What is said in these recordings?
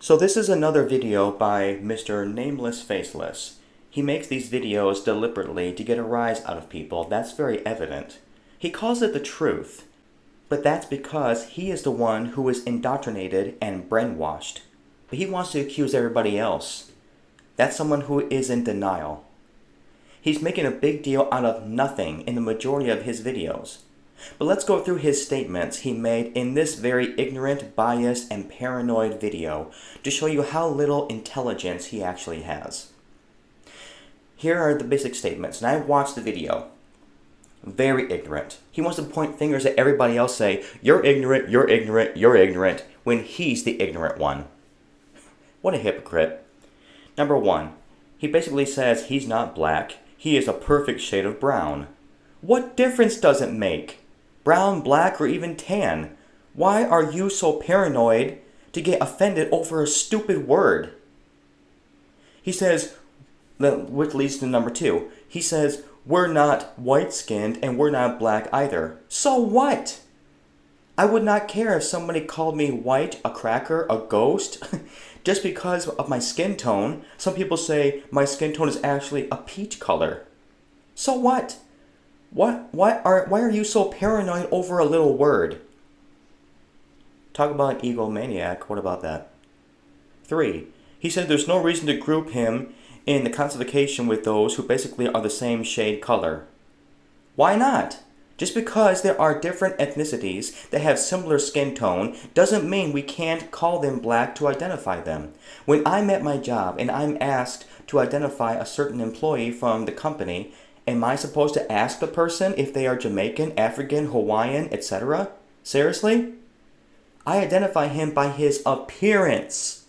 So this is another video by Mr. Nameless Faceless. He makes these videos deliberately to get a rise out of people. That's very evident. He calls it the truth, but that's because he is the one who is indoctrinated and brainwashed. But he wants to accuse everybody else. That's someone who is in denial. He's making a big deal out of nothing in the majority of his videos. But let's go through his statements he made in this very ignorant, biased, and paranoid video to show you how little intelligence he actually has. Here are the basic statements, and I watched the video. Very ignorant. He wants to point fingers at everybody else, say, "You're ignorant, you're ignorant, you're ignorant," when he's the ignorant one. What a hypocrite. Number one, he basically says he's not black, he is a perfect shade of brown. What difference does it make? Brown, black, or even tan? Why are you so paranoid to get offended over a stupid word? He says, which leads to number two, he says, we're not white-skinned and we're not black either. So what? I would not care if somebody called me white, a cracker, a ghost, just because of my skin tone. Some people say my skin tone is actually a peach color. So what? Why are you so paranoid over a little word? Talk about an egomaniac. What about that? 3. He said there's no reason to group him in the classification with those who basically are the same shade color. Why not? Just because there are different ethnicities that have similar skin tone doesn't mean we can't call them black to identify them. When I'm at my job and I'm asked to identify a certain employee from the company, am I supposed to ask the person if they are Jamaican, African, Hawaiian, etc.? Seriously? I identify him by his appearance.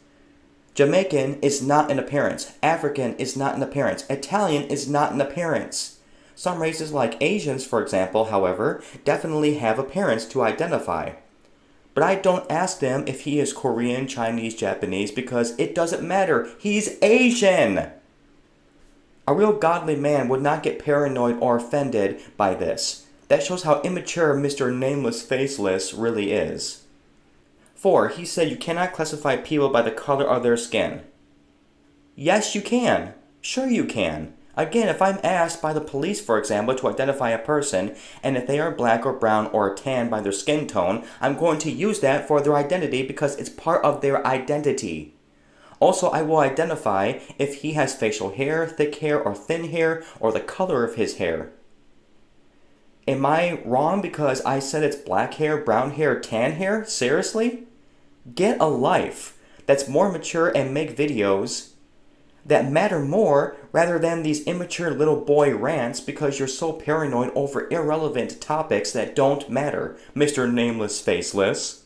Jamaican is not an appearance. African is not an appearance. Italian is not an appearance. Some races like Asians, for example, however, definitely have appearance to identify. But I don't ask them if he is Korean, Chinese, Japanese, because it doesn't matter. He's Asian! A real godly man would not get paranoid or offended by this. That shows how immature Mr. Nameless Faceless really is. 4. He said you cannot classify people by the color of their skin. Yes, you can. Sure you can. Again, if I'm asked by the police, for example, to identify a person, and if they are black or brown or tan by their skin tone, I'm going to use that for their identity because it's part of their identity. Also, I will identify if he has facial hair, thick hair, or thin hair, or the color of his hair. Am I wrong because I said it's black hair, brown hair, tan hair? Seriously? Get a life that's more mature and make videos that matter more rather than these immature little boy rants because you're so paranoid over irrelevant topics that don't matter, Mr. Nameless Faceless.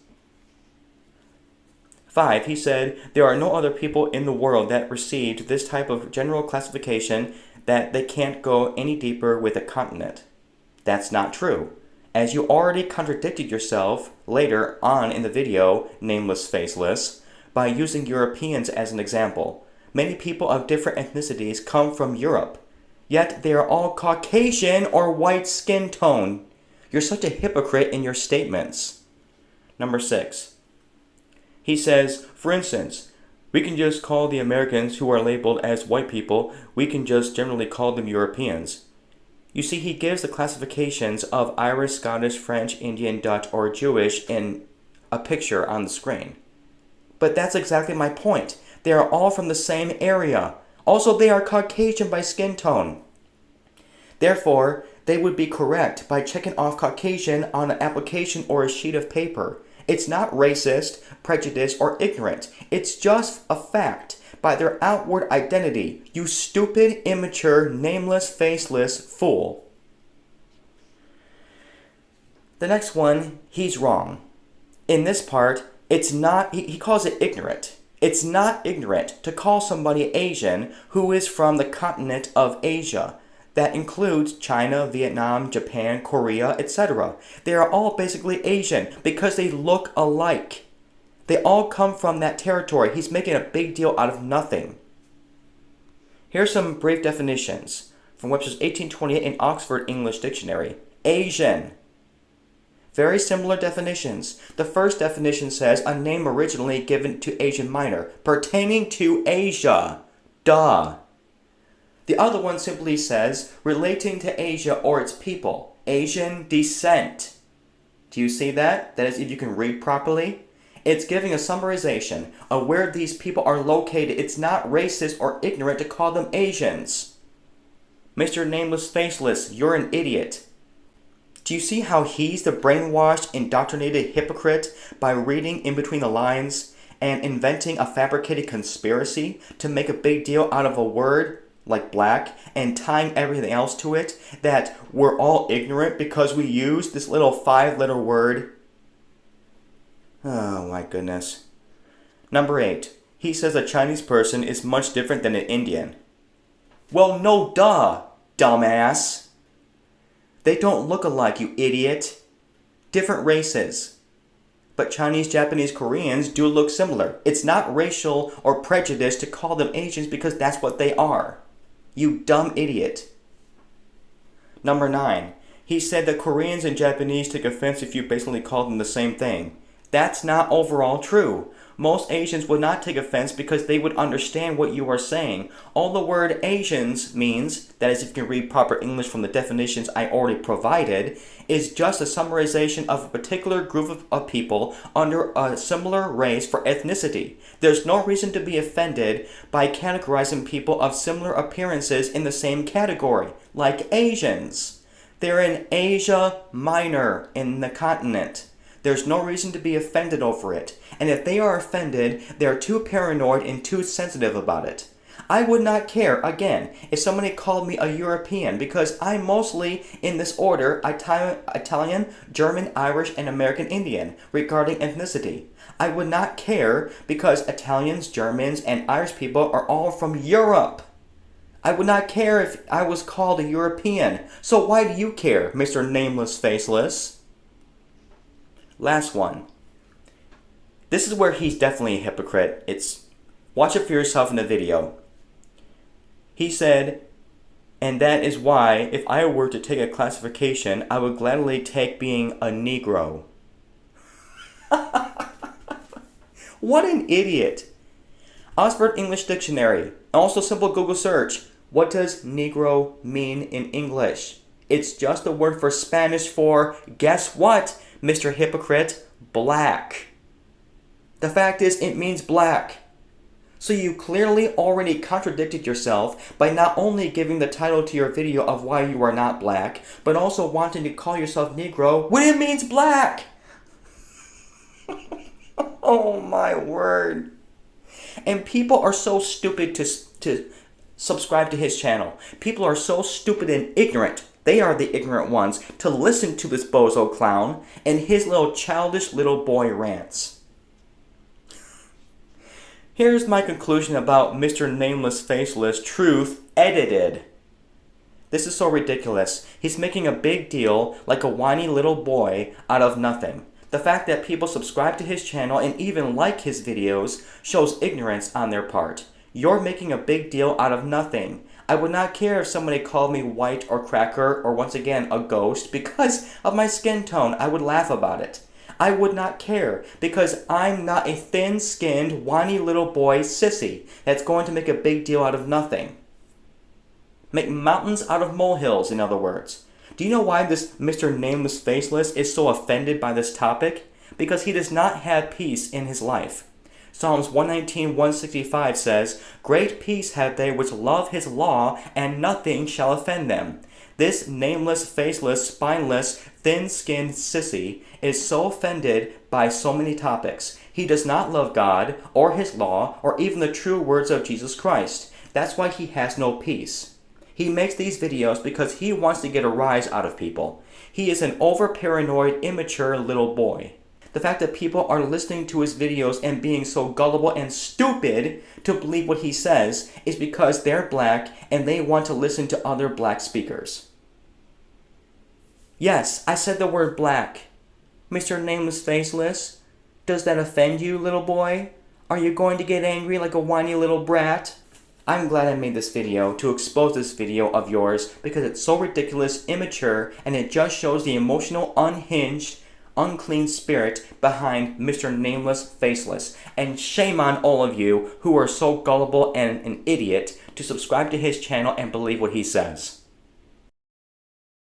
5. He said, there are no other people in the world that received this type of general classification that they can't go any deeper with a continent. That's not true. As you already contradicted yourself later on in the video, Nameless Faceless, by using Europeans as an example. Many people of different ethnicities come from Europe, yet they are all Caucasian or white skin tone. You're such a hypocrite in your statements. Number 6. He says, for instance, we can just call the Americans who are labeled as white people, we can just generally call them Europeans. You see, he gives the classifications of Irish, Scottish, French, Indian, Dutch, or Jewish in a picture on the screen. But that's exactly my point. They are all from the same area. Also, they are Caucasian by skin tone. Therefore, they would be correct by checking off Caucasian on an application or a sheet of paper. It's not racist, prejudiced, or ignorant. It's just a fact by their outward identity. You stupid, immature, nameless, faceless fool. The next one, he's wrong. In this part, it's not, he calls it ignorant. It's not ignorant to call somebody Asian who is from the continent of Asia. That includes China, Vietnam, Japan, Korea, etc. They are all basically Asian because they look alike. They all come from that territory. He's making a big deal out of nothing. Here's some brief definitions from Webster's 1828 in Oxford English Dictionary. Asian. Very similar definitions. The first definition says a name originally given to Asian Minor, pertaining to Asia. Duh. The other one simply says relating to Asia or its people, Asian descent. Do you see that? That is, if you can read properly. It's giving a summarization of where these people are located. It's not racist or ignorant to call them Asians. Mr. Nameless Faceless, you're an idiot. Do you see how he's the brainwashed, indoctrinated hypocrite by reading in between the lines and inventing a fabricated conspiracy to make a big deal out of a word like black and tying everything else to it, that we're all ignorant because we use this little 5-letter word? Oh my goodness. Number 8. He says a Chinese person is much different than an Indian. Well, no duh, dumbass. They don't look alike, you idiot. Different races. But Chinese, Japanese, Koreans do look similar. It's not racial or prejudice to call them Asians because that's what they are. You dumb idiot. Number 9. He said that Koreans and Japanese take offense if you basically call them the same thing. That's not overall true. Most Asians would not take offense because they would understand what you are saying. All the word Asians means, that is if you can read proper English from the definitions I already provided, is just a summarization of a particular group of people under a similar race for ethnicity. There's no reason to be offended by categorizing people of similar appearances in the same category, like Asians. They're in Asia Minor in the continent. There's no reason to be offended over it. And if they are offended, they're too paranoid and too sensitive about it. I would not care, again, if somebody called me a European, because I'm mostly, in this order, Italian, German, Irish, and American Indian, regarding ethnicity. I would not care because Italians, Germans, and Irish people are all from Europe. I would not care if I was called a European. So why do you care, Mr. Nameless Faceless? Last one. This is where he's definitely a hypocrite. Watch it for yourself in the video. He said, and that is why, if I were to take a classification, I would gladly take being a Negro. What an idiot. Oxford English Dictionary. Also simple Google search. What does Negro mean in English? It's just a word for Spanish for, guess what, Mr. Hypocrite? Black. The fact is, it means black. So you clearly already contradicted yourself by not only giving the title to your video of why you are not black, but also wanting to call yourself Negro when it means black. Oh my word. And people are so stupid to subscribe to his channel. People are so stupid and ignorant. They are the ignorant ones to listen to this bozo clown and his little childish little boy rants. Here's my conclusion about Mr. Nameless Faceless Truth Edited. This is so ridiculous. He's making a big deal, like a whiny little boy, out of nothing. The fact that people subscribe to his channel and even like his videos shows ignorance on their part. You're making a big deal out of nothing. I would not care if somebody called me white or cracker or once again a ghost because of my skin tone. I would laugh about it. I would not care because I'm not a thin-skinned, whiny little boy sissy that's going to make a big deal out of nothing. Make mountains out of molehills, in other words. Do you know why this Mr. Nameless Faceless is so offended by this topic? Because he does not have peace in his life. Psalms 119:165 says, "Great peace have they which love his law, and nothing shall offend them." This nameless, faceless, spineless, thin-skinned sissy is so offended by so many topics. He does not love God, or his law, or even the true words of Jesus Christ. That's why he has no peace. He makes these videos because he wants to get a rise out of people. He is an over-paranoid, immature little boy. The fact that people are listening to his videos and being so gullible and stupid to believe what he says is because they're black and they want to listen to other black speakers. Yes, I said the word black. Mr. Nameless Faceless, does that offend you, little boy? Are you going to get angry like a whiny little brat? I'm glad I made this video to expose this video of yours because it's so ridiculous, immature, and it just shows the emotional, unhinged, unclean spirit behind Mr. Nameless, Faceless. And shame on all of you who are so gullible and an idiot to subscribe to his channel and believe what he says.